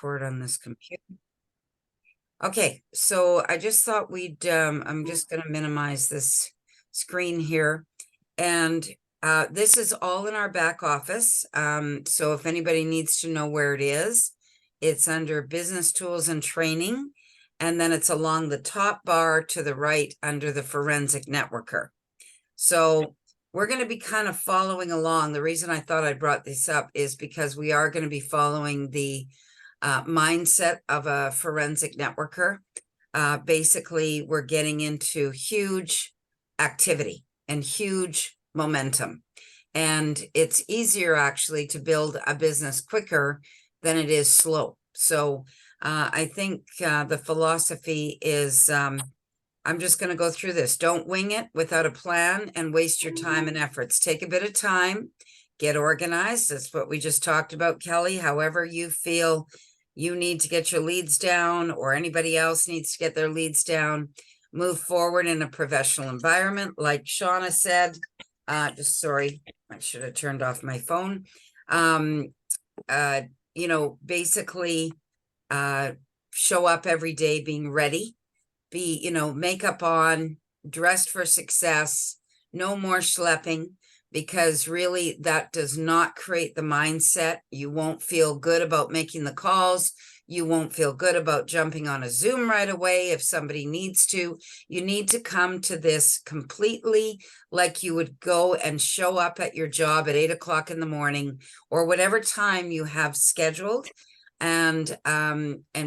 record on this computer. Okay, so I just thought I'm just going to minimize this screen here. And this is all in our back office. So if anybody needs to know where it is, it's under Business Tools and Training. And then it's along the top bar to the right under the Forensic Networker. So we're going to be kind of following along. The reason I thought I brought this up is because we are going to be following the mindset of a forensic networker. Basically, we're getting into huge activity and huge momentum. And it's easier actually to build a business quicker than it is slow. So I think the philosophy is I'm just going to go through this. Don't wing it without a plan and waste your time and efforts. Take a bit of time, get organized. That's what we just talked about, Kelly. However you feel you need to get your leads down or anybody else needs to get their leads down, move forward in a professional environment. Like Shauna said, sorry, I should have turned off my phone. Basically show up every day being ready, be, makeup on, dressed for success, no more schlepping, because really that does not create the mindset. You won't feel good about making the calls. You won't feel good about jumping on a Zoom right away if somebody needs to. You need to come to this completely like you would go and show up at your job at 8 o'clock in the morning or whatever time you have scheduled, and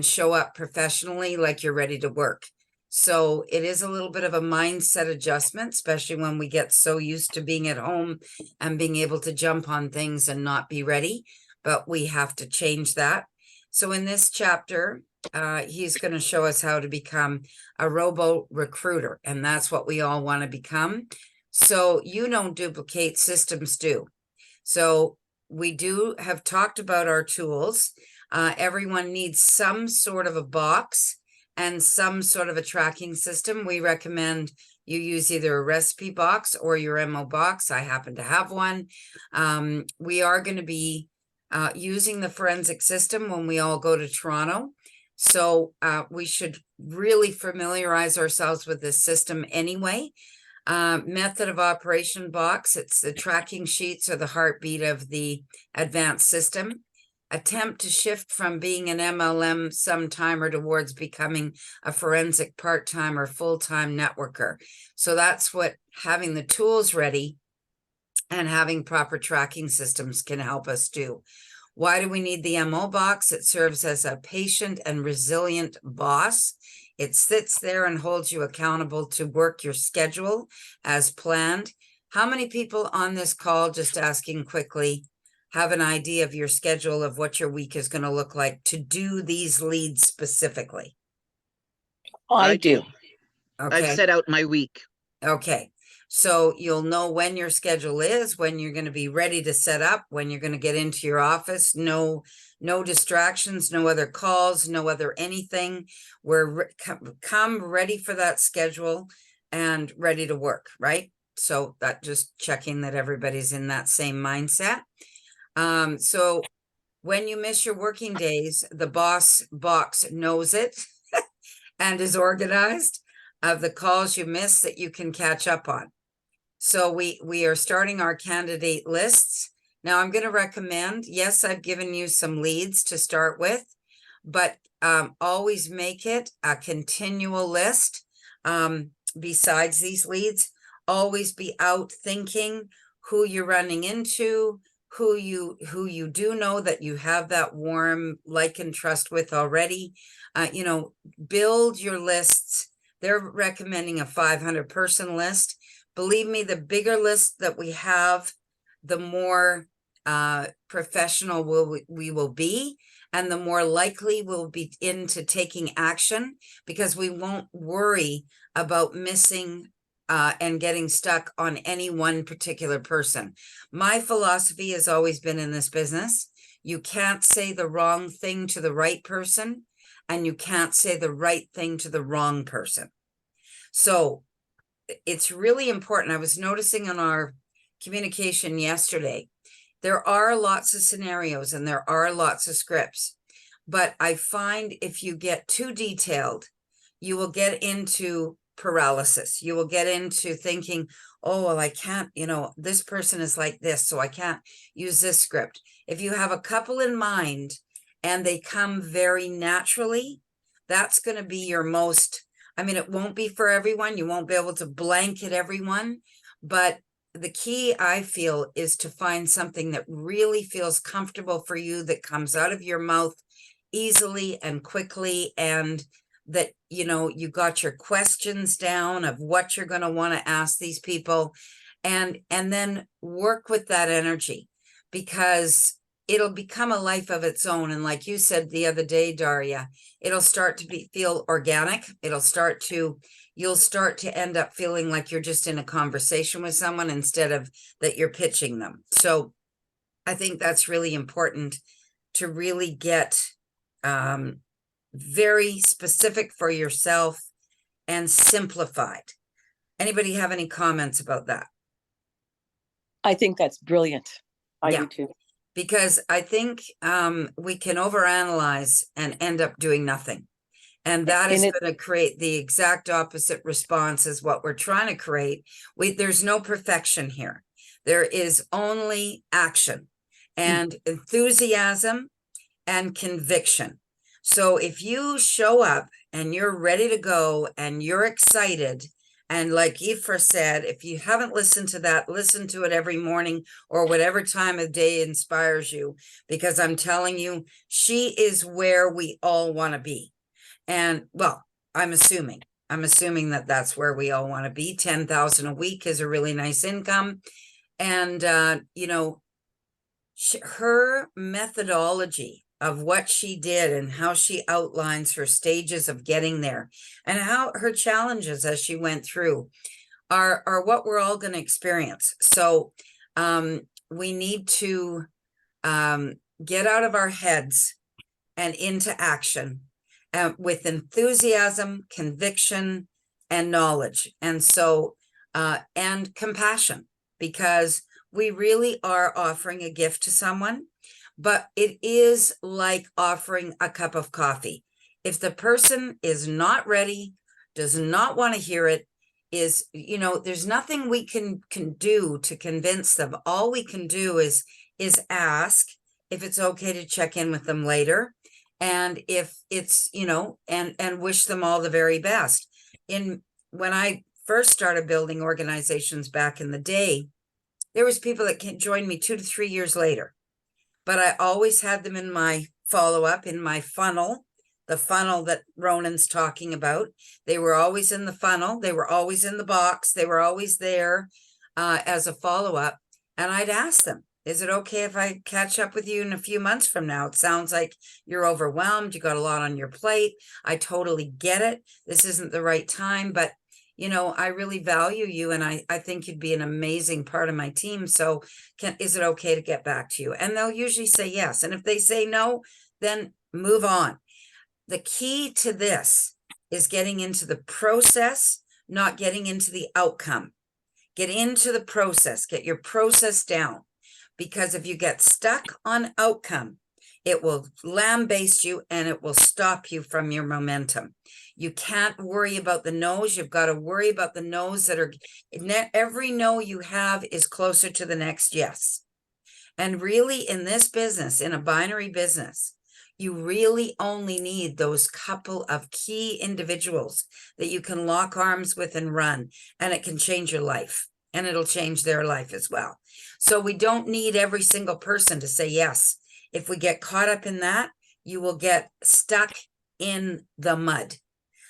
show up professionally like you're ready to work. So it is a little bit of a mindset adjustment, especially when we get so used to being at home and being able to jump on things and not be ready, but we have to change that. So in this chapter, he's going to show us how to become a robo recruiter, and that's what we all want to become. So you don't duplicate, systems do. So we do have talked about our tools. Everyone needs some sort of a box and some sort of a tracking system. We recommend you use either a recipe box or your MO box. I happen to have one. We are going to be using the forensic system when we all go to Toronto. So we should really familiarize ourselves with this system anyway. Method of operation box, it's the tracking sheets or the heartbeat of the advanced system. Attempt to shift from being an MLM sometime towards becoming a forensic part-time or full-time networker. So that's what having the tools ready and having proper tracking systems can help us do. Why do we need the MO box? It serves as a patient and resilient boss. It sits there and holds you accountable to work your schedule as planned. How many people on this call, just asking quickly, have an idea of your schedule of what your week is going to look like to do these leads specifically? I do. Okay. I've set out my week. Okay. So you'll know when your schedule is, when you're going to be ready to set up, when you're going to get into your office. No distractions, no other calls, no other anything. We're come ready for that schedule and ready to work, right? So that just checking that everybody's in that same mindset. So when you miss your working days, the boss box knows it and is organized of the calls you miss that you can catch up on. So we are starting our candidate lists. Now I'm going to recommend, yes, I've given you some leads to start with, but always make it a continual list. Besides these leads, always be out thinking who you're running into, who you do know that you have that warm like and trust with already. Build your lists. They're recommending a 500 person list. Believe me, the bigger list that we have, the more professional we will be, and the more likely we'll be into taking action, because we won't worry about missing and getting stuck on any one particular person. My philosophy has always been in this business, you can't say the wrong thing to the right person, and you can't say the right thing to the wrong person. So it's really important. I was noticing in our communication yesterday, there are lots of scenarios and there are lots of scripts, But I find if you get too detailed, you will get into paralysis. You will get into thinking, oh, well, I can't, this person is like this, so I can't use this script. If you have a couple in mind and they come very naturally, that's going to be your most, it won't be for everyone. You won't be able to blanket everyone, but the key, I feel, is to find something that really feels comfortable for you, that comes out of your mouth easily and quickly, and that you got your questions down of what you're going to want to ask these people, and then work with that energy, because it'll become a life of its own. And like you said the other day, Daria, it'll start to feel organic. You'll start to end up feeling like you're just in a conversation with someone instead of that you're pitching them. So I think that's really important, to really get very specific for yourself and simplified. Anybody have any comments about that? I think that's brilliant. I Yeah. do too. Because I think we can overanalyze and end up doing nothing. And that is going to create the exact opposite response as what we're trying to create. There's no perfection here. There is only action and enthusiasm and conviction. So if you show up and you're ready to go and you're excited, and like Aoife said, if you haven't listened to that, listen to it every morning or whatever time of day inspires you, because I'm telling you, she is where we all want to be. And well, I'm assuming that that's where we all want to be. 10,000 a week is a really nice income. And, her methodology of what she did and how she outlines her stages of getting there and how her challenges as she went through are what we're all going to experience. So we need to get out of our heads and into action with enthusiasm, conviction, and knowledge. And so, and compassion, because we really are offering a gift to someone, but it is like offering a cup of coffee. If the person is not ready, does not want to hear it, there's nothing we can do to convince them. All we can do is ask if it's okay to check in with them later. And if it's, and wish them all the very best. When I first started building organizations back in the day, there was people that joined me 2 to 3 years later, but I always had them in my follow-up, in my funnel, the funnel that Ronan's talking about. They were always in the funnel. They were always in the box. They were always there as a follow-up. And I'd ask them, is it okay if I catch up with you in a few months from now? It sounds like you're overwhelmed. You got a lot on your plate. I totally get it. This isn't the right time, but I really value you, and I think you'd be an amazing part of my team. So is it okay to get back to you? And they'll usually say yes. And if they say no, then move on. The key to this is getting into the process, not getting into the outcome. Get into the process, get your process down. Because if you get stuck on outcome, it will lambaste you and it will stop you from your momentum. You can't worry about the no's. You've got to worry about the no's that are, every no you have is closer to the next yes. And really, in this business, in a binary business, you really only need those couple of key individuals that you can lock arms with and run, and it can change your life, and it'll change their life as well. So we don't need every single person to say yes. If we get caught up in that, you will get stuck in the mud.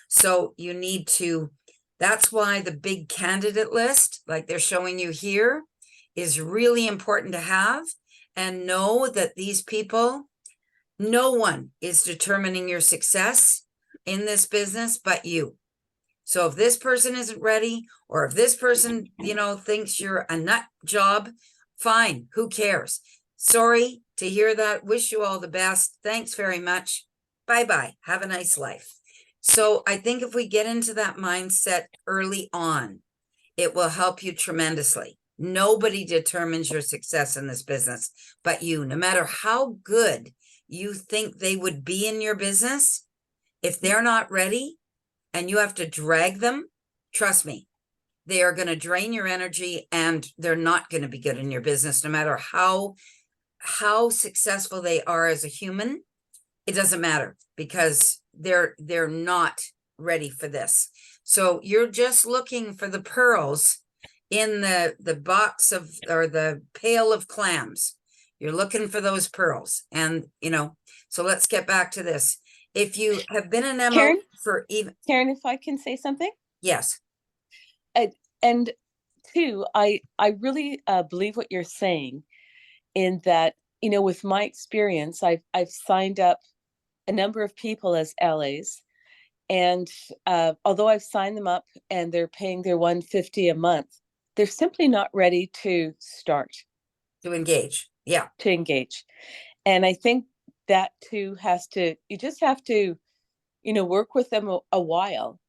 So you need to, that's why the big candidate list, like they're showing you here, is really important to have, and know that these people, no one is determining your success in this business but you. So if this person isn't ready, or if this person, thinks you're a nut job, fine, who cares? Sorry to hear that. Wish you all the best. Thanks very much. Bye-bye. Have a nice life. So I think if we get into that mindset early on, it will help you tremendously. Nobody determines your success in this business but you. No matter how good you think they would be in your business, if they're not ready and you have to drag them, trust me, they are going to drain your energy and they're not going to be good in your business, no matter how successful they are as a human. It doesn't matter because they're not ready for this. So you're just looking for the pearls in the box of, or the pail of clams. You're looking for those pearls. And, so let's get back to this. If you have been an MO Karen? for even, Karen, if I can say something? yes, And two, I really believe what you're saying, in that, with my experience, I've signed up a number of people as LAs, and although I've signed them up and they're paying their $150 a month, they're simply not ready to start to engage. Yeah, to engage. And I think that too you just have to, work with them a while.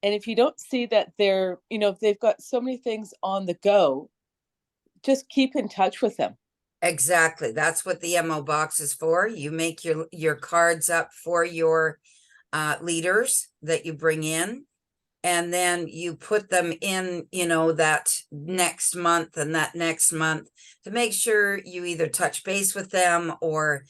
And if you don't see that they're, if they've got so many things on the go, just keep in touch with them. exactly. That's what the MO box is for. You make your cards up for your leaders that you bring in, and then you put them in, that next month and that next month to make sure you either touch base with them or,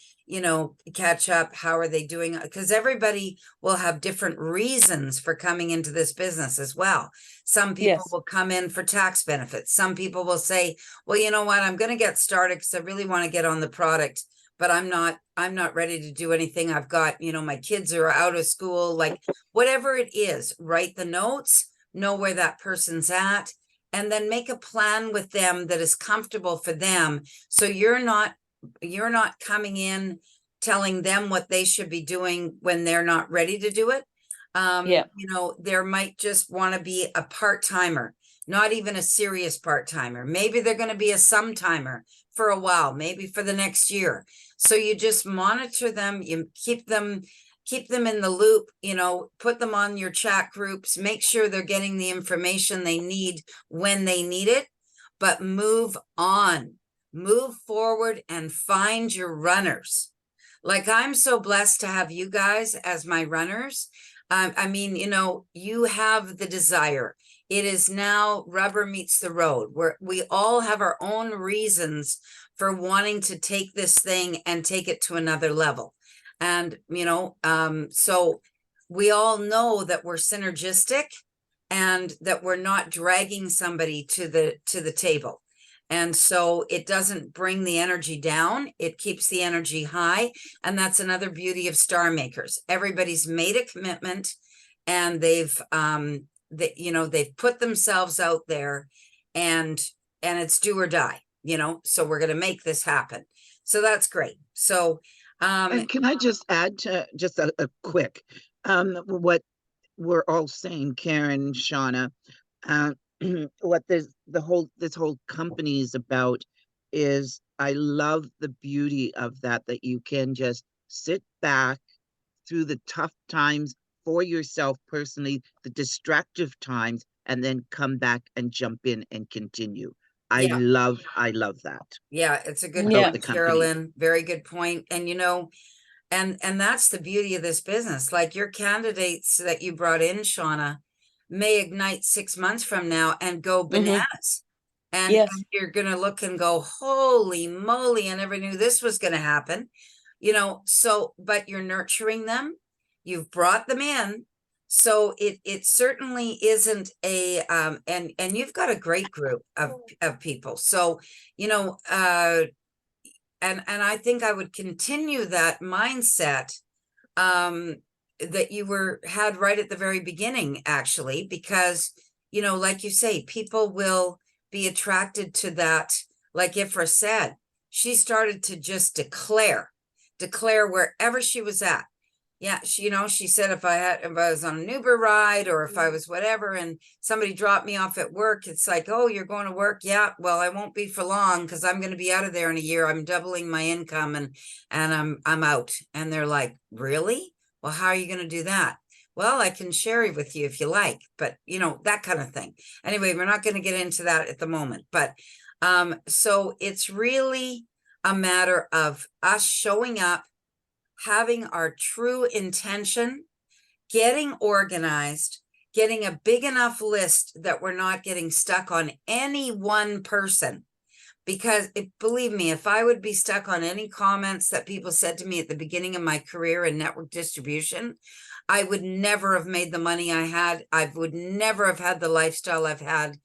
catch up. How are they doing? Because everybody will have different reasons for coming into this business as well. Some people Yes. will come in for tax benefits. Some people will say, well, you know what, I'm going to get started because I really want to get on the product, but I'm not ready to do anything. I've got, my kids are out of school, like whatever it is, write the notes, know where that person's at, and then make a plan with them that is comfortable for them. So you're not coming in telling them what they should be doing when they're not ready to do it. Yeah. There might just want to be a part-timer, not even a serious part-timer. Maybe they're going to be a some-timer for a while, maybe for the next year. So you just monitor them, you keep them in the loop, put them on your chat groups, make sure they're getting the information they need when they need it, but move on, move forward and find your runners. Like, I'm so blessed to have you guys as my runners. I mean, you have the desire. It is now rubber meets the road, where we all have our own reasons for wanting to take this thing and take it to another level. And, so we all know that we're synergistic and that we're not dragging somebody to the table. And so it doesn't bring the energy down. It keeps the energy high. And that's another beauty of star makers. Everybody's made a commitment and they've put themselves out there, and it's do or die, so we're going to make this happen. So that's great. So, And can I just add to just a quick, what we're all saying, Karen, Shauna, what this whole company is about is, I love the beauty of that you can just sit back through the tough times for yourself personally, the distractive times, and then come back and jump in and continue. I yeah, love that yeah, it's a good Yeah. about point, the company. Carolyn. Very good point. And, and that's the beauty of this business. Like, your candidates that you brought in, Shauna, may ignite 6 months from now and go bananas. And, Yes. and you're going to look and go, holy moly, I never knew this was going to happen. So, but you're nurturing them. You've brought them in. So it certainly isn't a, and you've got a great group of people. So, and I think I would continue that mindset that you had right at the very beginning, actually, because, like you say, people will be attracted to that. Like Ifra said, she started to just declare wherever she was at. Yeah, she said, if I was on an Uber ride, or if I was whatever, and somebody dropped me off at work, it's like, oh, you're going to work? Yeah, well, I won't be for long because I'm going to be out of there in a year. I'm doubling my income, and I'm out. And they're like, really? Well, how are you going to do that? Well, I can share it with you if you like, but that kind of thing. Anyway, we're not going to get into that at the moment, but so it's really a matter of us showing up having our true intention, getting organized, getting a big enough list that we're not getting stuck on any one person. Because believe me, if I would be stuck on any comments that people said to me at the beginning of my career in network distribution, I would never have made the money I had. I would never have had the lifestyle I've had.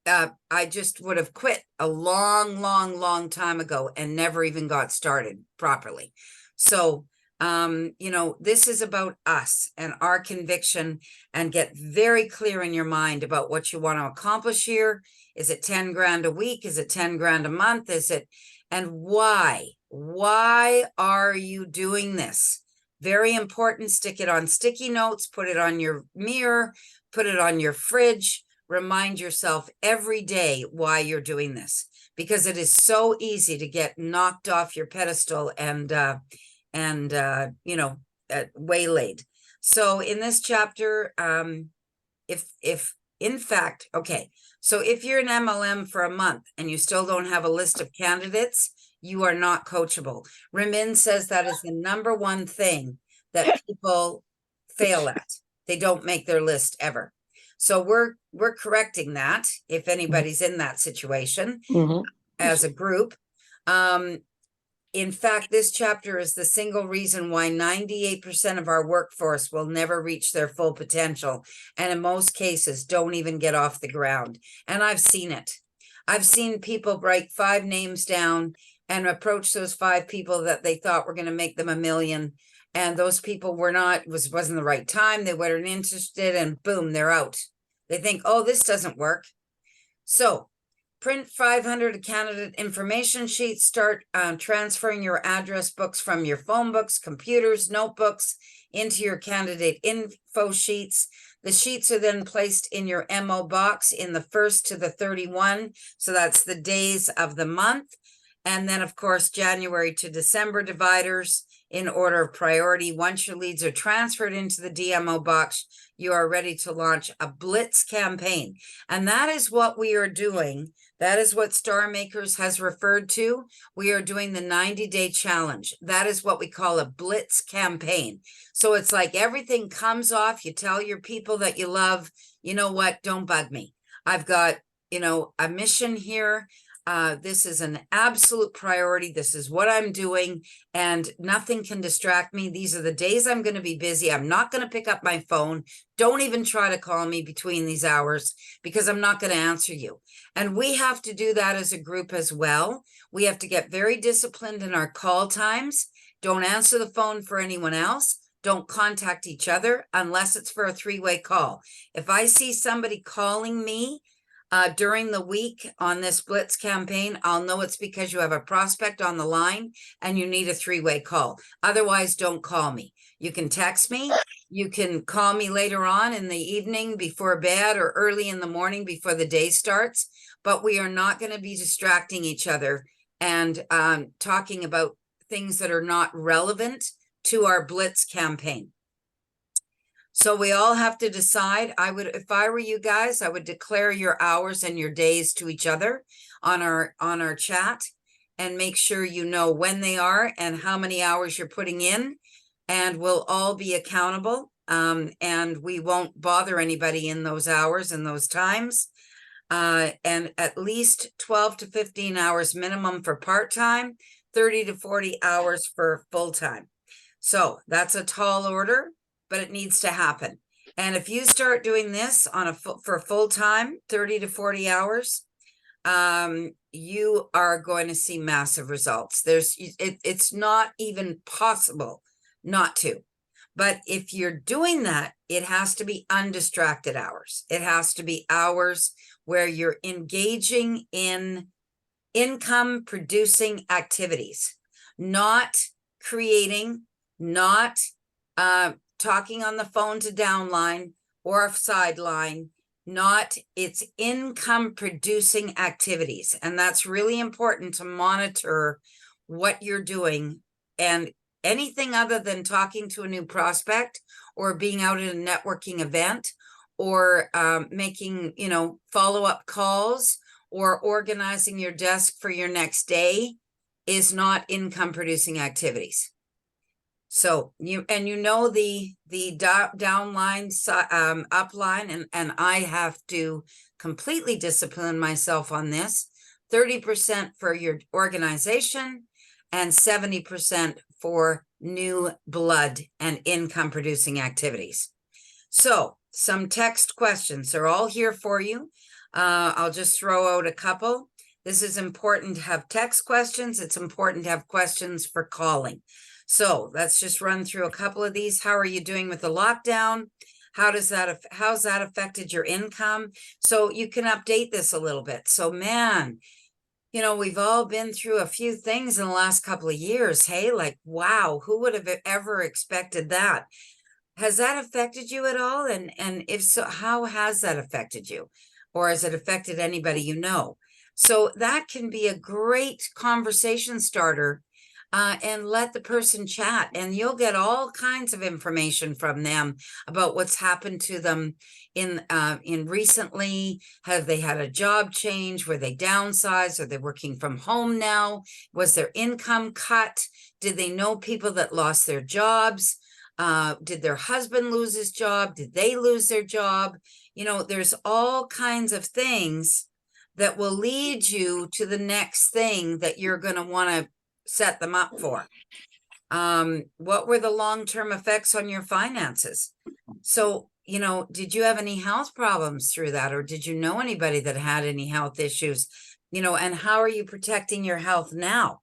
I just would have quit a long time ago and never even got started properly. So, this is about us and our conviction, and get very clear in your mind about what you want to accomplish here. Is it 10 grand a week? Is it 10 grand a month? And why? Why are you doing this? Very important. Stick it on sticky notes, put it on your mirror, put it on your fridge. Remind yourself every day why you're doing this, because it is so easy to get knocked off your pedestal and waylaid. So in this chapter, if in fact, okay, so if you're an MLM for a month and you still don't have a list of candidates, you are not coachable. Ramin says that is the number one thing that people fail at. They don't make their list ever. So we're correcting that if anybody's in that situation as a group. In fact, this chapter is the single reason why 98% of our workforce will never reach their full potential, and in most cases don't even get off the ground. And I've seen it. I've seen people write 5 names down and approach those 5 people that they thought were going to make them $1 million. And those people wasn't the right time. They weren't interested, and boom, they're out. They think, oh, this doesn't work. So print 500 candidate information sheets, start transferring your address books from your phone books, computers, notebooks into your candidate info sheets. The sheets are then placed in your MO box in the 1st to the 31. So that's the days of the month. And then, of course, January to December dividers in order of priority. Once your leads are transferred into the DMO box, you are ready to launch a blitz campaign. And that is what we are doing. That is what Star Makers has referred to. We are doing the 90-day challenge. That is what we call a blitz campaign. So it's like everything comes off. You tell your people that you love, you know what, don't bug me. I've got, a mission here. This is an absolute priority. This is what I'm doing, and nothing can distract me. These are the days I'm going to be busy. I'm not going to pick up my phone. Don't even try to call me between these hours, because I'm not going to answer you. And we have to do that as a group as well. We have to get very disciplined in our call times. Don't answer the phone for anyone else. Don't contact each other unless it's for a 3-way call. If I see somebody calling me during the week on this blitz campaign, I'll know it's because you have a prospect on the line and you need a 3-way call. Otherwise, don't call me. You can text me. You can call me later on in the evening before bed or early in the morning before the day starts. But we are not going to be distracting each other and talking about things that are not relevant to our blitz campaign. So we all have to decide. If I were you guys, I would declare your hours and your days to each other on our chat, and make sure you know when they are and how many hours you're putting in, and we'll all be accountable. And we won't bother anybody in those hours and those times. And at least 12 to 15 hours minimum for part-time, 30 to 40 hours for full-time. So that's a tall order, but it needs to happen. And if you start doing this for full-time, 30 to 40 hours, you are going to see massive results. It's not even possible not to. But if you're doing that, it has to be undistracted hours. It has to be hours where you're engaging in income producing activities, not creating, not talking on the phone to downline or sideline, it's income producing activities. And that's really important to monitor what you're doing. And anything other than talking to a new prospect or being out at a networking event or making, follow-up calls or organizing your desk for your next day is not income producing activities. So you know the downline, upline, and I have to completely discipline myself on this. 30% for your organization and 70% for new blood and income producing activities. So some text questions are all here for you. I'll just throw out a couple. This is important to have text questions. It's important to have questions for calling. So let's just run through a couple of these. How are you doing with the lockdown? How's that affected your income? So you can update this a little bit. So man, you know, we've all been through a few things in the last couple of years. Hey, like, wow, who would have ever expected that? Has that affected you at all? And if so, how has that affected you? Or has it affected anybody you know? So that can be a great conversation starter, and let the person chat, and you'll get all kinds of information from them about what's happened to them in recently. Have they had a job change? Were they downsized? Are they working from home now? Was their income cut? Did they know people that lost their jobs? Did their husband lose his job? Did they lose their job? You know, there's all kinds of things that will lead you to the next thing that you're going to want to set them up for. What were the long-term effects on your finances? So, you know, did you have any health problems through that? Or did you know anybody that had any health issues? You know, and how are you protecting your health now?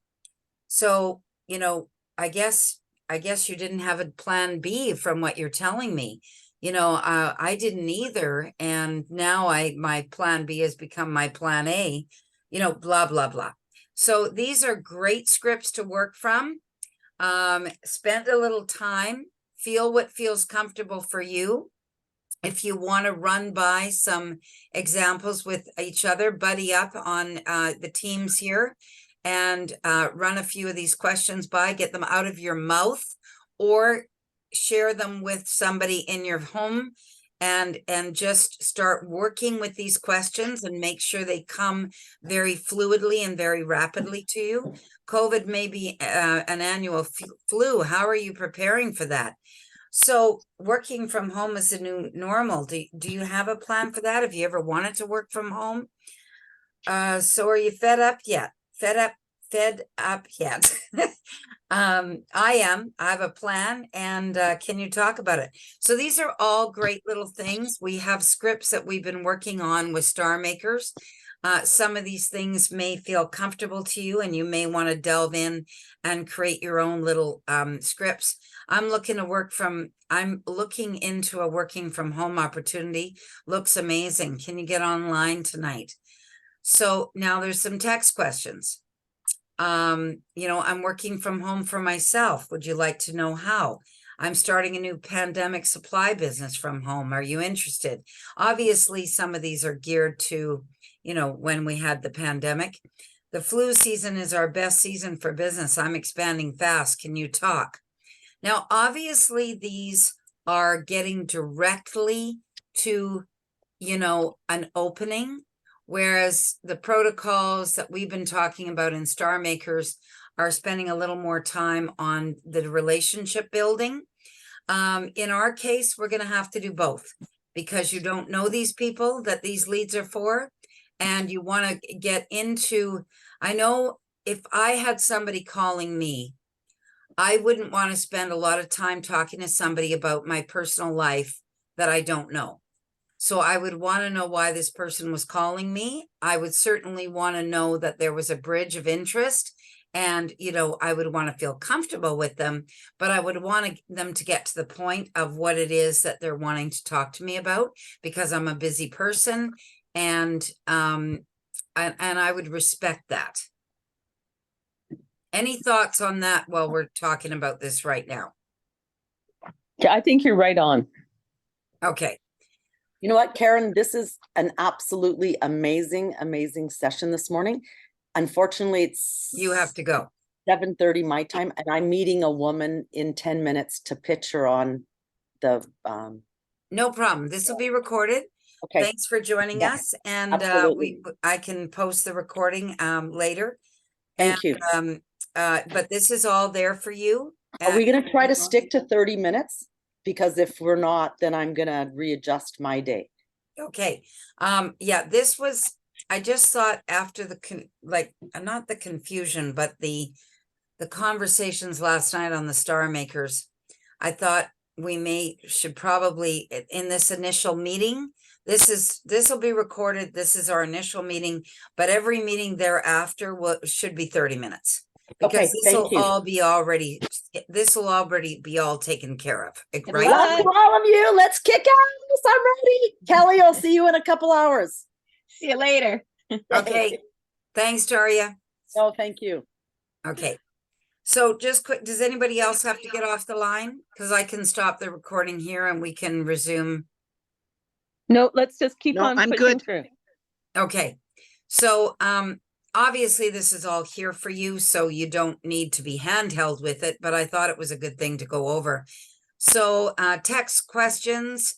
So, you know, I guess you didn't have a plan B from what you're telling me. You know, I didn't either. And now my plan B has become my plan A, you know, blah, blah, blah. So these are great scripts to work from. Spend a little time, feel what feels comfortable for you. If you want to run by some examples with each other, buddy up on the teams here and run a few of these questions by, get them out of your mouth or share them with somebody in your home, and just start working with these questions and make sure they come very fluidly and very rapidly to you. COVID may be an annual flu. How are you preparing for that? So working from home is a new normal. Do you have a plan for that? Have you ever wanted to work from home? So are you fed up yet? Fed up yet? I am. I have a plan, and can you talk about it? So these are all great little things. We have scripts that we've been working on with Star Makers. Some of these things may feel comfortable to you, and you may want to delve in and create your own little scripts. I'm looking into a working from home opportunity. Looks amazing. Can you get online tonight? So now there's some text questions. You know, I'm working from home for myself. Would you like to know how? I'm starting a new pandemic supply business from home. Are you interested? Obviously, some of these are geared to, you know, when we had the pandemic. The flu season is our best season for business. I'm expanding fast. Can you talk? Now, obviously, these are getting directly to, you know, an opening, whereas the protocols that we've been talking about in Star Makers are spending a little more time on the relationship building. In our case, we're going to have to do both, because you don't know these people that these leads are for, and you want to get into, I know if I had somebody calling me, I wouldn't want to spend a lot of time talking to somebody about my personal life that I don't know. So I would want to know why this person was calling me. I would certainly want to know that there was a bridge of interest, and, you know, I would want to feel comfortable with them, but I would want them to get to the point of what it is that they're wanting to talk to me about, because I'm a busy person, and I would respect that. Any thoughts on that while we're talking about this right now? Yeah, I think you're right on. Okay. You know what, Karen, this is an absolutely amazing, amazing session this morning. Unfortunately, You have to go. 7:30 my time, and I'm meeting a woman in 10 minutes to pitch her on the, No problem. This will be recorded. okay. Thanks for joining Yeah, us. And absolutely. I can post the recording later. Thank you. But this is all there for you. Are we gonna try to stick to 30 minutes? Because if we're not, then I'm gonna readjust my day. Okay, yeah, this was, I just thought after not the confusion, but the conversations last night on the Star Makers, I thought we should probably, in this initial meeting, this will be recorded, this is our initial meeting, but every meeting thereafter should be 30 minutes. Because Okay, thank you. this will already be all taken care of, Good right? luck. Love to all of you. Let's kick ass. I'm ready. Kelly, I'll see you in a couple hours. See you later. Okay, thanks, Daria. Oh, thank you. Okay, so just quick, does anybody else have to get off the line? Because I can stop the recording here and we can resume. No, let's just keep No, on I'm pushing good. through. Okay, so obviously this is all here for you, so you don't need to be handheld with it, but I thought it was a good thing to go over. So text questions,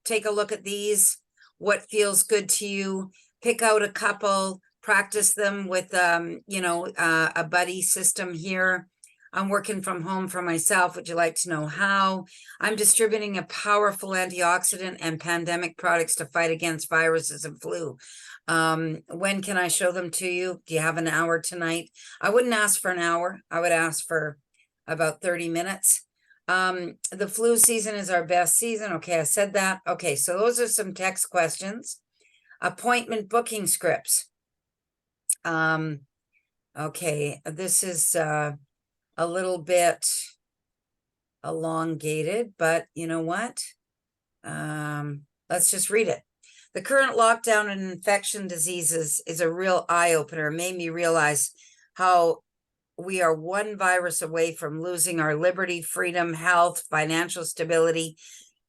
take a look at these, what feels good to you, pick out a couple, practice them with a buddy system here. I'm working from home for myself. Would you like to know how? I'm distributing a powerful antioxidant and pandemic products to fight against viruses and flu. When can I show them to you? Do you have an hour tonight? I wouldn't ask for an hour. I would ask for about 30 minutes. The flu season is our best season. Okay, I said that. Okay, so those are some text questions. Appointment booking scripts. Okay, this is a little bit elongated, but you know what? Let's just read it. The current lockdown and infection diseases is a real eye-opener. It made me realize how we are one virus away from losing our liberty, freedom, health, financial stability.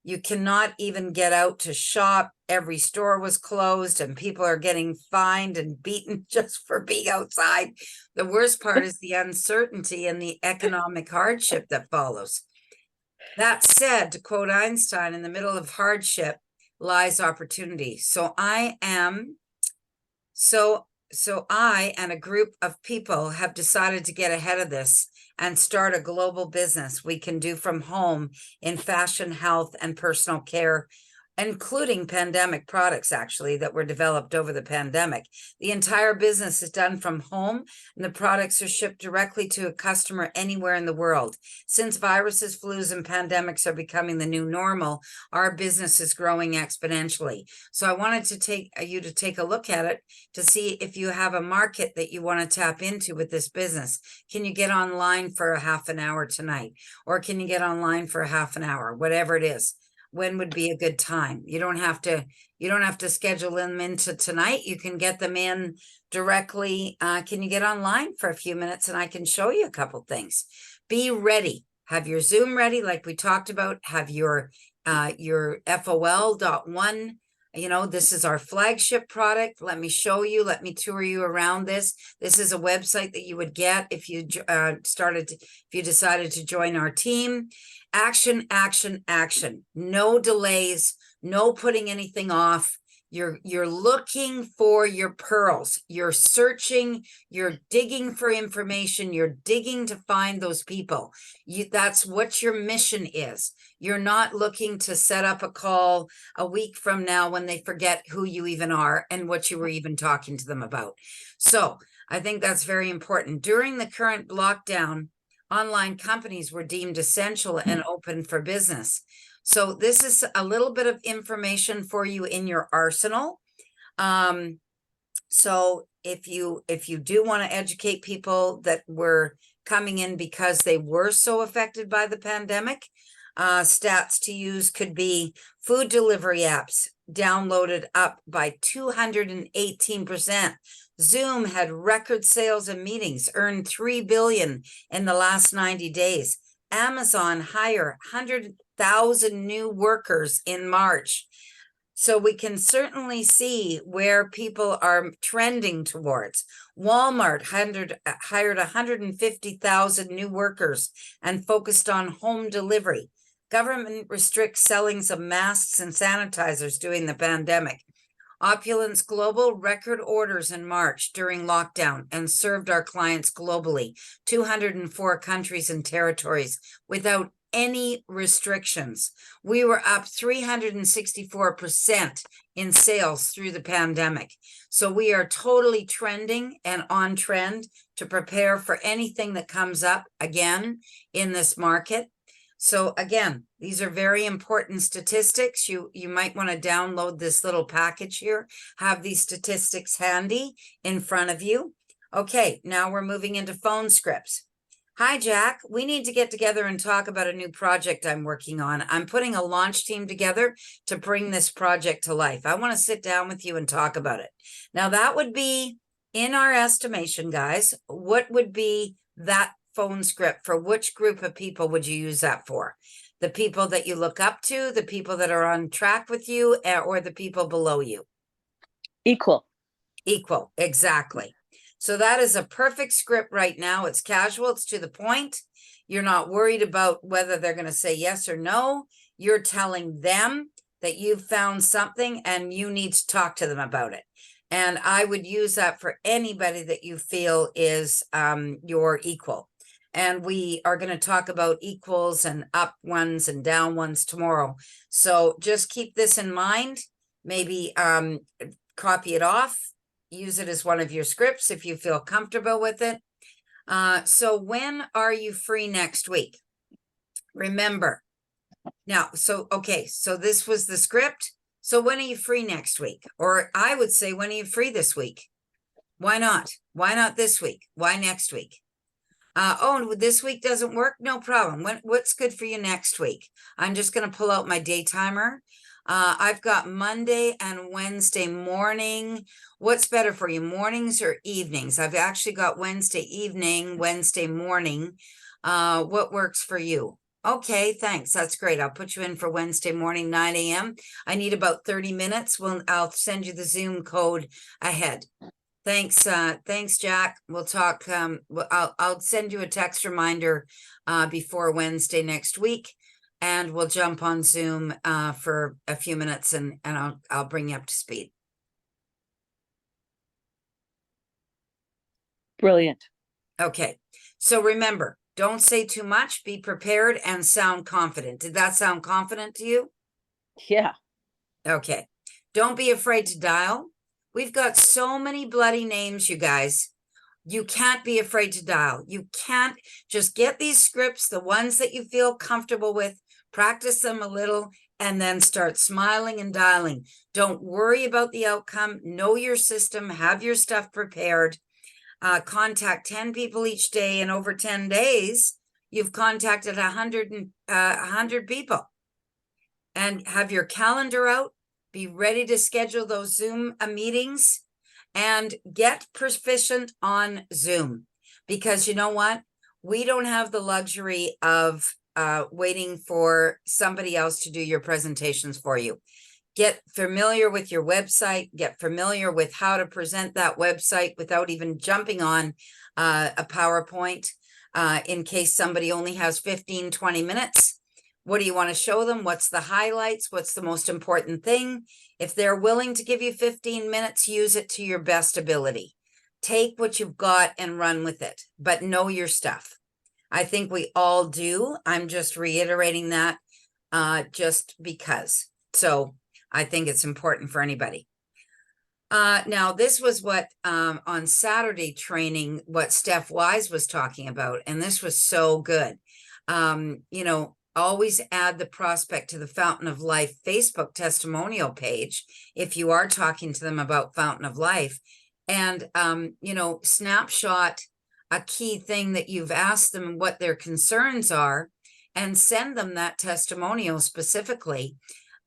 You cannot even get out to shop. Every store was closed and people are getting fined and beaten just for being outside. The worst part is the uncertainty and the economic hardship that follows. That said, to quote Einstein, in the middle of hardship lies opportunity. So I and a group of people have decided to get ahead of this and start a global business we can do from home in fashion, health, and personal care, including pandemic products, actually, that were developed over the pandemic. The entire business is done from home, and the products are shipped directly to a customer anywhere in the world. Since viruses, flus, and pandemics are becoming the new normal, our business is growing exponentially. So I wanted to take a look at it to see if you have a market that you want to tap into with this business. Can you get online for a half an hour tonight? Or can you get online for a half an hour, whatever it is? When would be a good time? You don't have to schedule them into tonight. You can get them in directly. Can you get online for a few minutes and I can show you a couple things? Be ready. Have your Zoom ready, like we talked about. Have your FOL.1. This is our flagship product. Let me show you. Let me tour you around this. This is a website that you would get if you decided to join our team. Action, action, action. No delays, no putting anything off. You're looking for your pearls. You're searching, you're digging for information, you're digging to find those people. That's what your mission is. You're not looking to set up a call a week from now when they forget who you even are and what you were even talking to them about. So I think that's very important. During the current lockdown, online companies were deemed essential and open for business. So this is a little bit of information for you in your arsenal. So if you do want to educate people that were coming in because they were so affected by the pandemic, stats to use could be food delivery apps downloaded up by 218%. Zoom had record sales and meetings, earned $3 billion in the last 90 days. Amazon hired 100,000 new workers in March. So we can certainly see where people are trending towards. Walmart hired 150,000 new workers and focused on home delivery. Government restricts sellings of masks and sanitizers during the pandemic. Opulence Global record orders in March during lockdown and served our clients globally, 204 countries and territories without any restrictions. We were up 364% in sales through the pandemic. So we are totally trending and on trend to prepare for anything that comes up again in this market. So again, these are very important statistics. You might want to download this little package here, have these statistics handy in front of you. Okay, now we're moving into phone scripts. Hi, Jack. We need to get together and talk about a new project I'm working on. I'm putting a launch team together to bring this project to life. I want to sit down with you and talk about it. Now, that would be, in our estimation, guys, what would be that phone script for which group of people would you use that for? The people that you look up to, the people that are on track with you, or the people below you? Equal. Equal, exactly. So that is a perfect script right now. It's casual, it's to the point. You're not worried about whether they're going to say yes or no. You're telling them that you've found something and you need to talk to them about it. And I would use that for anybody that you feel is your equal. And we are going to talk about equals and up ones and down ones tomorrow. So just keep this in mind. Maybe copy it off. Use it as one of your scripts if you feel comfortable with it. So when are you free next week? Remember. Now, okay, so this was the script. So when are you free next week? Or I would say, when are you free this week? Why not? Why not this week? Why next week? Oh, this week doesn't work? No problem. What's good for you next week? I'm just going to pull out my day timer. I've got Monday and Wednesday morning. What's better for you, mornings or evenings? I've actually got Wednesday evening, Wednesday morning. What works for you? Okay, thanks. That's great. I'll put you in for Wednesday morning, 9 a.m. I need about 30 minutes. I'll send you the Zoom code ahead. Thanks. Thanks, Jack. We'll talk. I'll send you a text reminder before Wednesday next week, and we'll jump on Zoom for a few minutes, and I'll bring you up to speed. Brilliant. Okay. So remember, don't say too much. Be prepared and sound confident. Did that sound confident to you? Yeah. Okay. Don't be afraid to dial. We've got so many bloody names, you guys. You can't be afraid to dial. You can't. Just get these scripts, the ones that you feel comfortable with, practice them a little, and then start smiling and dialing. Don't worry about the outcome. Know your system. Have your stuff prepared. Contact 10 people each day. And over 10 days, you've contacted 100 people. And have your calendar out. Be ready to schedule those Zoom meetings and get proficient on Zoom, because you know what? We don't have the luxury of waiting for somebody else to do your presentations for you. Get familiar with your website, get familiar with how to present that website without even jumping on a PowerPoint in case somebody only has 15, 20 minutes. What do you want to show them? What's the highlights? What's the most important thing? If they're willing to give you 15 minutes, use it to your best ability. Take what you've got and run with it, but know your stuff. I think we all do. I'm just reiterating that just because. So I think it's important for anybody. Now, this was what on Saturday training, what Steph Wise was talking about, and this was so good. You know, always add the prospect to the Fountain of Life Facebook testimonial page if you are talking to them about Fountain of Life. And, you know, snapshot a key thing that you've asked them what their concerns are and send them that testimonial specifically.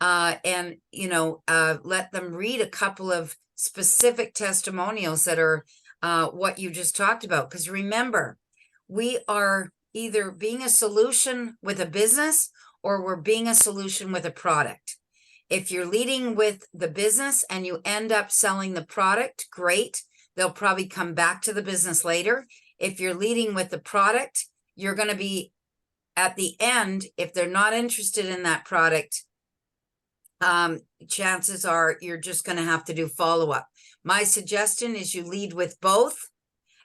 And, you know, let them read a couple of specific testimonials that are what you just talked about. Because remember, we are either being a solution with a business or we're being a solution with a product. If you're leading with the business and you end up selling the product, great. They'll probably come back to the business later. If you're leading with the product, you're going to be at the end, if they're not interested in that product, chances are you're just going to have to do follow-up. My suggestion is you lead with both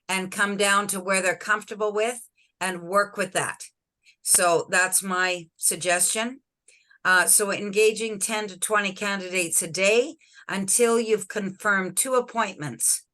and come down to where they're comfortable with and work with that. So that's my suggestion. So engaging 10 to 20 candidates a day until you've confirmed 2 appointments.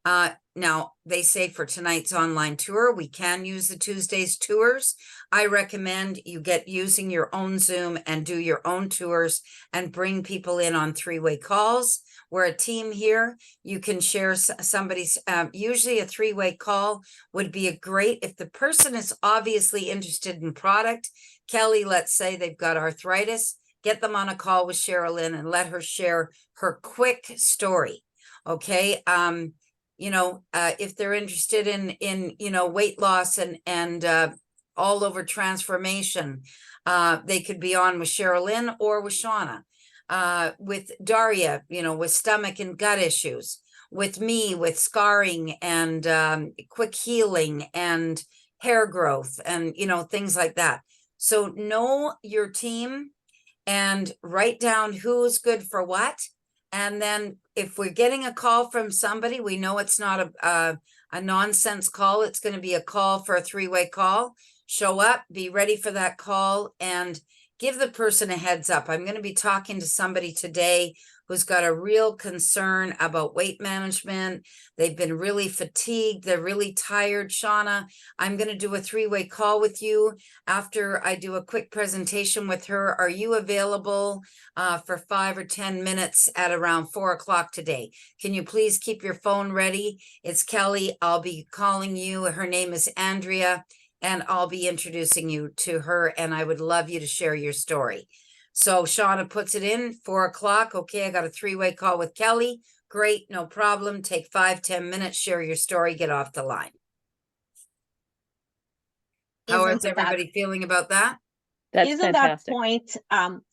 Now, they say for tonight's online tour, we can use the Tuesday's tours. I recommend you get using your own Zoom and do your own tours and bring people in on 3-way calls. We're a team here. You can share somebody's, usually a 3-way call would be a great, if the person is obviously interested in product. Kelly, let's say they've got arthritis, get them on a call with Sherilyn and let her share her quick story. Okay. If they're interested in weight loss and all over transformation, they could be on with Sherilyn or with Shauna. With Daria, with stomach and gut issues, with me, with scarring and quick healing and hair growth and, things like that. So know your team and write down who's good for what. And then if we're getting a call from somebody, we know it's not a nonsense call. It's going to be a call for a 3-way call. Show up, be ready for that call, and give the person a heads up. I'm going to be talking to somebody today who's got a real concern about weight management. They've been really fatigued. They're really tired. Shauna, I'm going to do a 3-way call with you after I do a quick presentation with her. Are you available for 5 or 10 minutes at around 4 o'clock today? Can you please keep your phone ready? It's Kelly. I'll be calling you. Her name is Andrea, and I'll be introducing you to her, and I would love you to share your story. So Shauna puts it in 4 o'clock. Okay, I got a 3-way call with Kelly. Great, no problem. Take 5-10 minutes, share your story, get off the line. How is everybody feeling about that? That's Isn't fantastic. that point?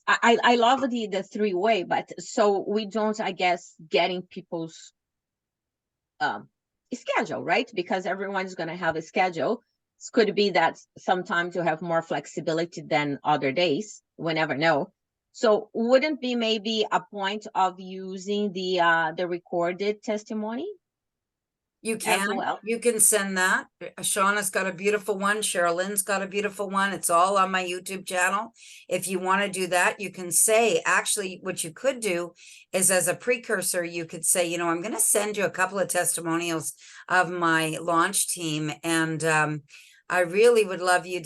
I love the 3-way, but so we don't, I guess, getting people's schedule, right? Because everyone's going to have a schedule. It could be that sometimes you have more flexibility than other days. We never know. So wouldn't be maybe a point of using the recorded testimony? You can, well? you can send that. Shauna's got a beautiful one. Sherilyn's got a beautiful one. It's all on my YouTube channel. If you want to do that, you can say, actually, what you could do is as a precursor, you could say, I'm going to send you a couple of testimonials of my launch team. And I really would love you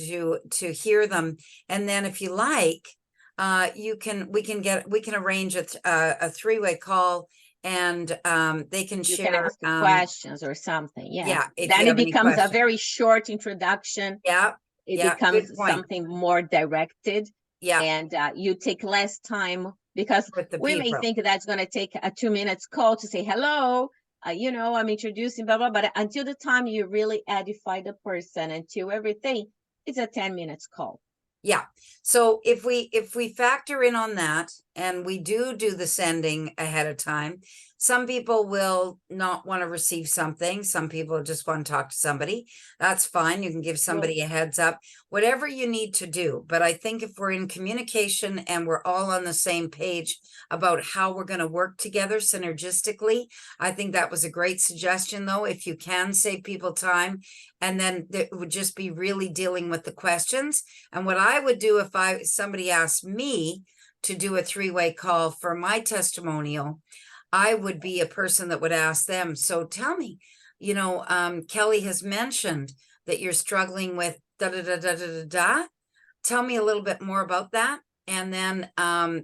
to hear them. And then if you like, we can arrange a 3-way call, and they can You share can ask questions or something. yeah, if Then you it have any becomes a questions. very short introduction. Yeah, It yeah, good becomes point. something more directed. Yeah, And you take less time, because with the we may people. think that's going to take a 2 minutes call to say hello, I'm introducing blah blah, but until the time you really edify the person, until everything, it's a 10 minutes call. Yeah. So if we factor in on that, and we do the sending ahead of time, some people will not want to receive something. Some people just want to talk to somebody. That's fine. You can give somebody a heads up, whatever you need to do. But I think if we're in communication and we're all on the same page about how we're going to work together synergistically, I think that was a great suggestion, though, if you can save people time. And then it would just be really dealing with the questions. And what I would do if somebody asked me to do a 3-way call for my testimonial, I would be a person that would ask them, so tell me, Kelly has mentioned that you're struggling with da da da da da da da. Tell me a little bit more about that. And then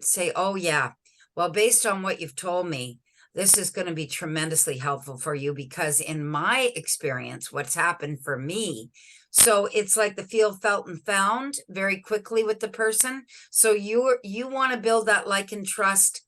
say, oh yeah, well, based on what you've told me, this is going to be tremendously helpful for you, because in my experience, what's happened for me, so it's like the feel, felt, and found very quickly with the person. So you want to build that like and trust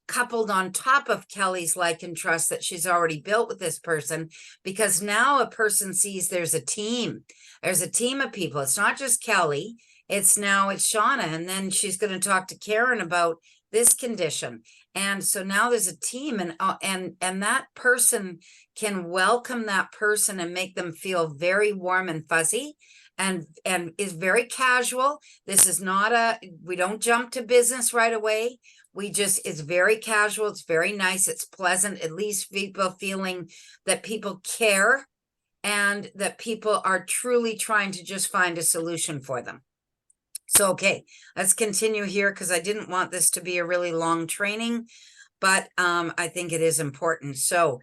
coupled on top of Kelly's like and trust that she's already built with this person, because now a person sees there's a team. There's a team of people. It's not just Kelly. It's Shauna, and then she's going to talk to Karen about this condition. And so now there's a team, and that person can welcome that person and make them feel very warm and fuzzy, and is very casual. This is not we don't jump to business right away. It's very casual. It's very nice. It's pleasant. At least people feeling that people care and that people are truly trying to just find a solution for them. So, okay, let's continue here because I didn't want this to be a really long training, but I think it is important. So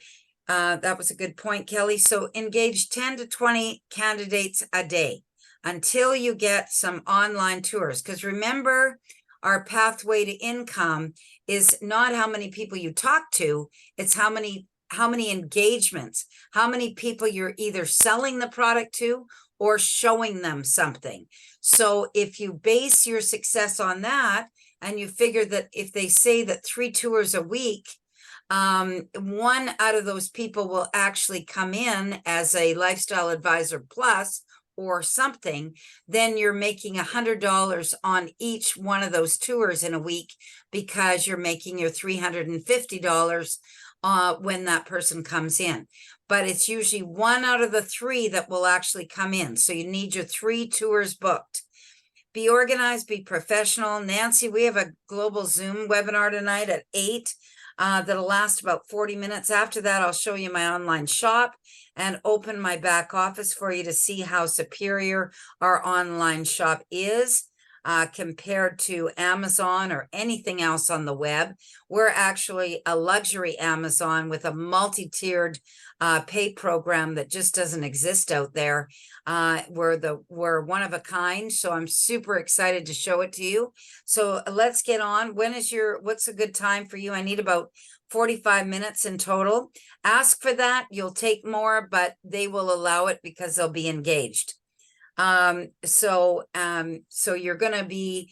that was a good point, Kelly. So engage 10 to 20 candidates a day until you get some online tours. Because remember, our pathway to income is not how many people you talk to, it's how many engagements, how many people you're either selling the product to or showing them something. So if you base your success on that, and you figure that if they say that 3 tours a week, 1 out of those people will actually come in as a lifestyle advisor plus or something, then you're making $100 on each one of those tours in a week because you're making your $350 when that person comes in. But it's usually 1 out of the 3 that will actually come in. So you need your 3 tours booked. Be organized, be professional. Nancy, we have a global Zoom webinar tonight at 8 that'll last about 40 minutes. After that, I'll show you my online shop and open my back office for you to see how superior our online shop is compared to Amazon or anything else on the web. We're actually a luxury Amazon with a multi-tiered pay program that just doesn't exist out there. We're one of a kind, so I'm super excited to show it to you. So let's get on. What's a good time for you? I need about 45 minutes in total. Ask for that. You'll take more, but they will allow it because they'll be engaged. So you're going to be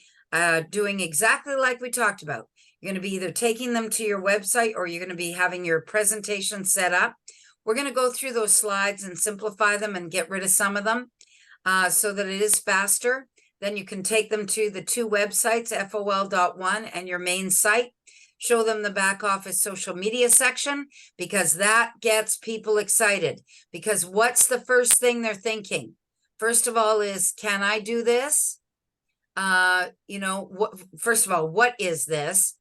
doing exactly like we talked about. You're going to be either taking them to your website or you're going to be having your presentation set up. We're going to go through those slides and simplify them and get rid of some of them so that it is faster. Then you can take them to the 2 websites, FOL.1 and your main site. Show them the back office social media section because that gets people excited. Because what's the first thing they're thinking? First of all is, can I do this? First of all, what is this?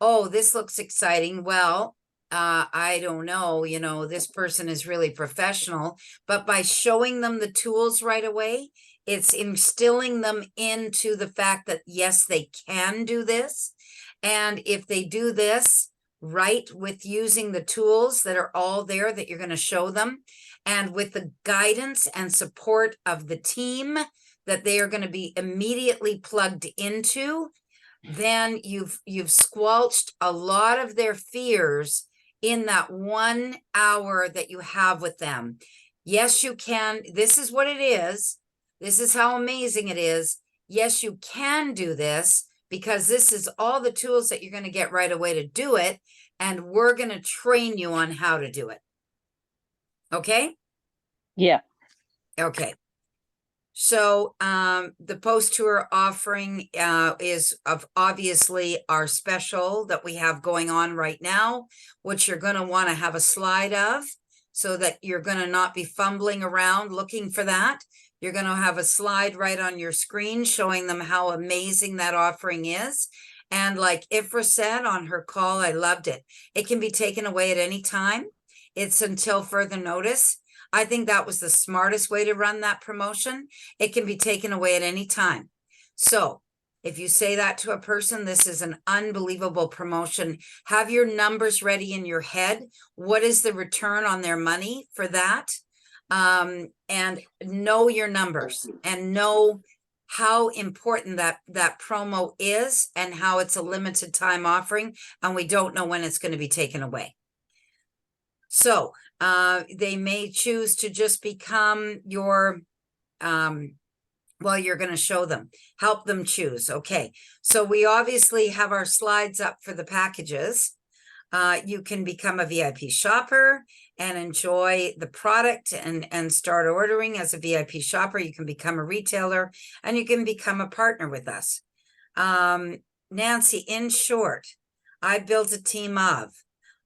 Oh, this looks exciting. Well, I don't know, this person is really professional, but by showing them the tools right away, it's instilling them into the fact that yes, they can do this. And if they do this right with using the tools that are all there that you're going to show them, and with the guidance and support of the team that they are going to be immediately plugged into, then you've squelched a lot of their fears in that 1 hour that you have with them. Yes, you can. This is what it is. This is how amazing it is. Yes, you can do this because this is all the tools that you're going to get right away to do it. And we're going to train you on how to do it. Okay? Yeah. Okay. So the post-tour offering is obviously our special that we have going on right now, which you're going to want to have a slide of so that you're going to not be fumbling around looking for that. You're going to have a slide right on your screen showing them how amazing that offering is. And like Ifra said on her call, I loved it. It can be taken away at any time. It's until further notice. I think that was the smartest way to run that promotion. It can be taken away at any time. So if you say that to a person, this is an unbelievable promotion. Have your numbers ready in your head. What is the return on their money for that? And know your numbers and know how important that promo is and how it's a limited time offering. And we don't know when it's going to be taken away. So they may choose to just become your, you're going to show them, help them choose. Okay. So we obviously have our slides up for the packages. You can become a VIP shopper and enjoy the product and start ordering as a VIP shopper. You can become a retailer and you can become a partner with us. Nancy, in short, I built a team of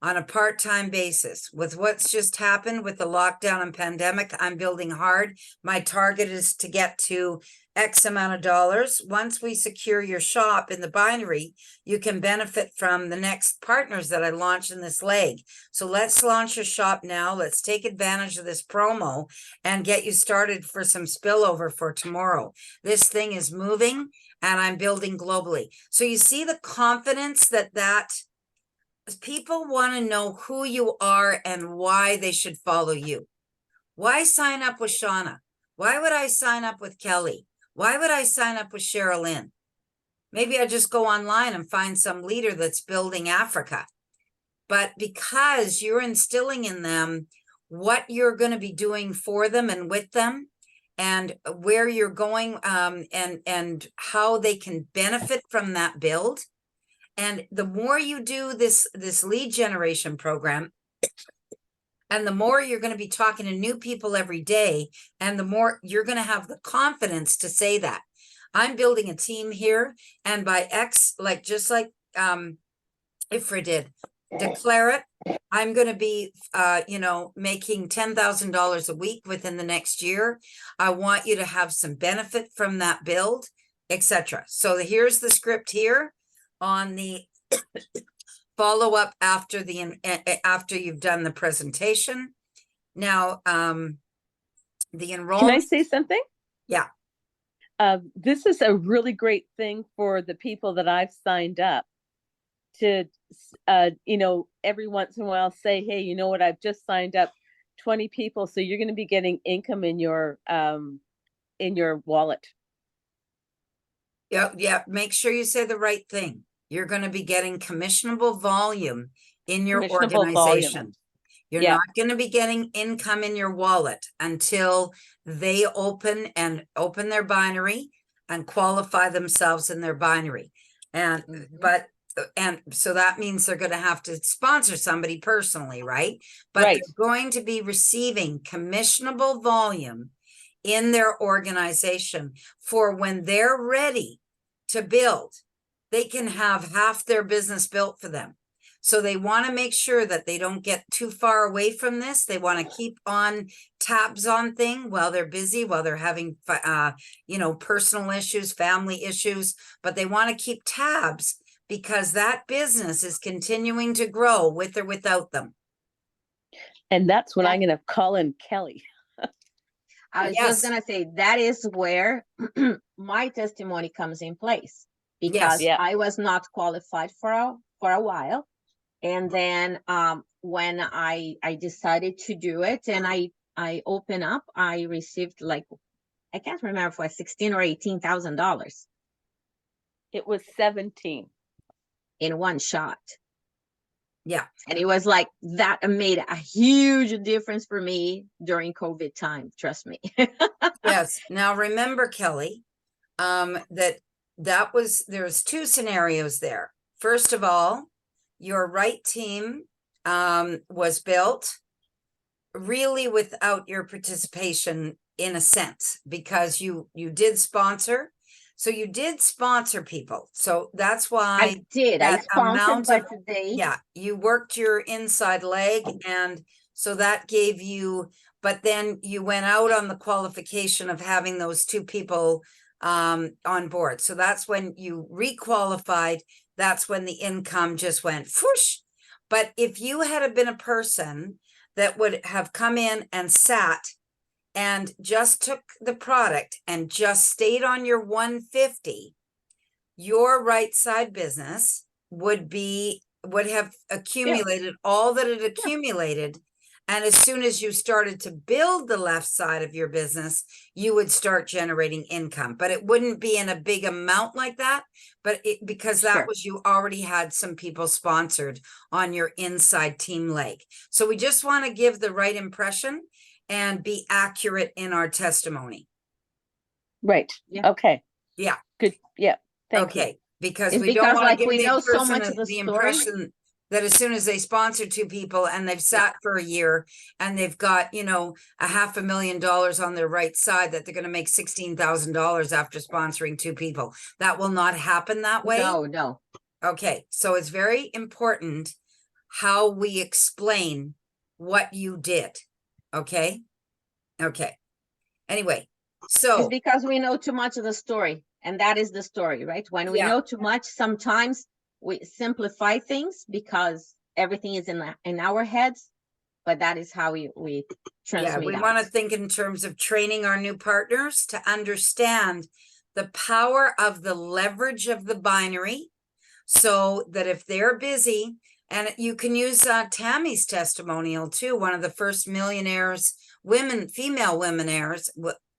on a part-time basis. With what's just happened with the lockdown and pandemic, I'm building hard. My target is to get to X amount of dollars. Once we secure your shop in the binary, you can benefit from the next partners that I launch in this leg. So let's launch a shop now. Let's take advantage of this promo and get you started for some spillover for tomorrow. This thing is moving and I'm building globally. So you see the confidence that people want to know who you are and why they should follow you. Why sign up with Shauna? Why would I sign up with Kelly? Why would I sign up with Sherilyn? Maybe I just go online and find some leader that's building Africa. But because you're instilling in them what you're going to be doing for them and with them, and where you're going, and how they can benefit from that build. And the more you do this lead generation program, and the more you're going to be talking to new people every day, and the more you're going to have the confidence to say that. I'm building a team here, and by X, just like Ifra did, declare it. I'm going to be, making $10,000 a week within the next year. I want you to have some benefit from that build, etc. So here's the script here on the follow up after you've done the presentation. Now, the enrollment. Can I say something? Yeah. This is a really great thing for the people that I've signed up to, every once in a while say, hey, you know what, I've just signed up 20 people. So you're going to be getting income in your wallet. Yeah. Make sure you say the right thing. You're going to be getting commissionable volume in your organization. You're not going to be getting income in your wallet until they open their binary and qualify themselves in their binary. And so that means they're going to have to sponsor somebody personally, right? But they're going to be receiving commissionable volume in their organization for when they're ready to build. They can have half their business built for them. So they want to make sure that they don't get too far away from this. They want to keep on tabs on things while they're busy, while they're having, personal issues, family issues, but they want to keep tabs because that business is continuing to grow with or without them. And that's when I'm going to call in Kelly. I was just going to say, that is where my testimony comes in place, because I was not qualified for a while. And then when I decided to do it and I open up, I received I can't remember if it was $16,000 or $18,000. It was 17 in one shot. Yeah. And it was like that made a huge difference for me during COVID time. Trust me. Yes. Now remember, Kelly, there's two scenarios there. First of all, your right team was built really without your participation in a sense, because you did sponsor. So you did sponsor people. So that's why I did. I sponsored, but you worked your inside leg. And so that gave you, but then you went out on the qualification of having those two people on board. So that's when you requalified. That's when the income just went whoosh. But if you had been a person that would have come in and sat and just took the product and just stayed on your 150, your right side business would have accumulated all that it accumulated. And as soon as you started to build the left side of your business, you would start generating income, but it wouldn't be in a big amount like that. But because that was, you already had some people sponsored on your inside team leg. So we just want to give the right impression and be accurate in our testimony. Right. Yeah. Okay. Yeah. Good. Yeah. Thank you. Because it's we don't want to give we the know person so much of the impression that as soon as they sponsor two people and they've sat for a year and they've got, $500,000 on their right side, that they're going to make $16,000 after sponsoring two people. That will not happen that way. No. Okay. So it's very important how we explain what you did. Okay. Okay. Anyway, It's so because we know too much of the story, and that is the story, right? When we Yeah. know too much, sometimes we simplify things because everything is in our heads, but that is how we yeah, transmit we out. want to think in terms of training our new partners to understand the power of the leverage of the binary, so that if they're busy, and you can use Tammy's testimonial too, one of the first millionaires, female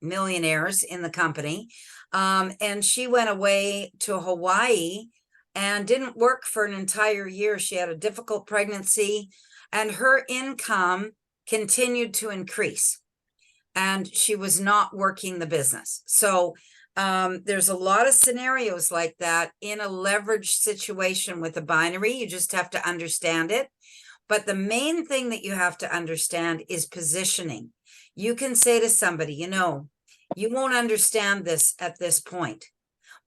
millionaires in the company. And she went away to Hawaii and didn't work for an entire year. She had a difficult pregnancy, and her income continued to increase, and she was not working the business. So there's a lot of scenarios like that in a leverage situation with a binary. You just have to understand it. But the main thing that you have to understand is positioning. You can say to somebody, you won't understand this at this point.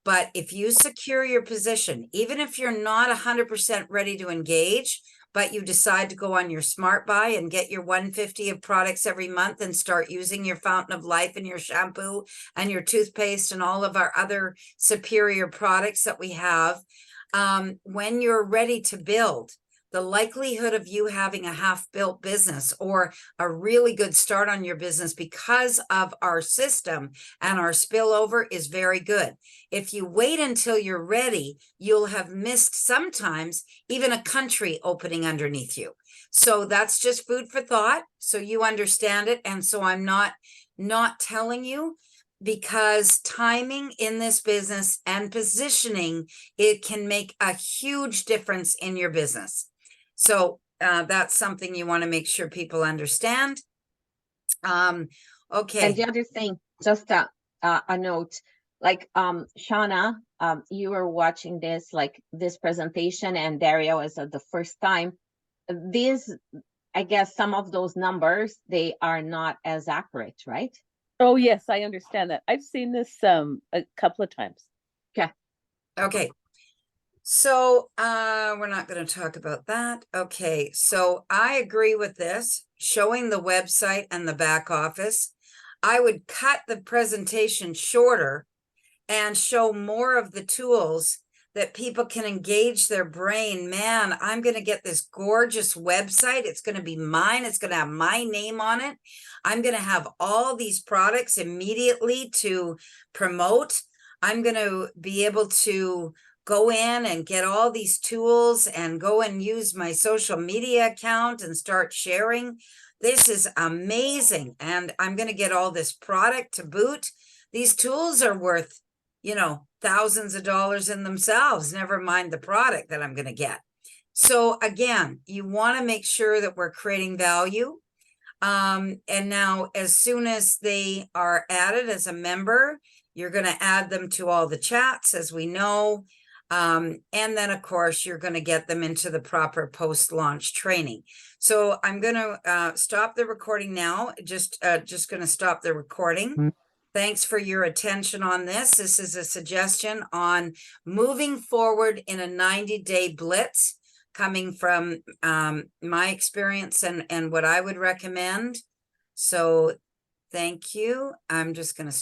But if you secure your position, even if you're not 100% ready to engage, but you decide to go on your smart buy and get your 150 of products every month and start using your fountain of life and your shampoo and your toothpaste and all of our other superior products that we have, when you're ready to build, the likelihood of you having a half-built business or a really good start on your business because of our system and our spillover is very good. If you wait until you're ready, you'll have missed sometimes even a country opening underneath you. So that's just food for thought, so you understand it. And so I'm not telling you, because timing in this business and positioning, it can make a huge difference in your business. So that's something you want to make sure people understand. Okay. And the other thing, just a note, like Shauna, you were watching this presentation, and Dario is the first time. These, I guess, some of those numbers, they are not as accurate, right? Oh, yes, I understand that. I've seen this a couple of times. Okay. So we're not going to talk about that. Okay. So I agree with this, showing the website and the back office. I would cut the presentation shorter and show more of the tools that people can engage their brain. Man, I'm going to get this gorgeous website. It's going to be mine. It's going to have my name on it. I'm going to have all these products immediately to promote. I'm going to be able to go in and get all these tools and go and use my social media account and start sharing. This is amazing. And I'm going to get all this product to boot. These tools are worth, thousands of dollars in themselves, never mind the product that I'm going to get. So again, you want to make sure that we're creating value. And now, as soon as they are added as a member, you're going to add them to all the chats, as we know. And then, of course, you're going to get them into the proper post-launch training. So I'm going to stop the recording now. Just going to stop the recording. Thanks for your attention on this. This is a suggestion on moving forward in a 90-day blitz, coming from my experience and what I would recommend. So thank you. I'm just going to stop.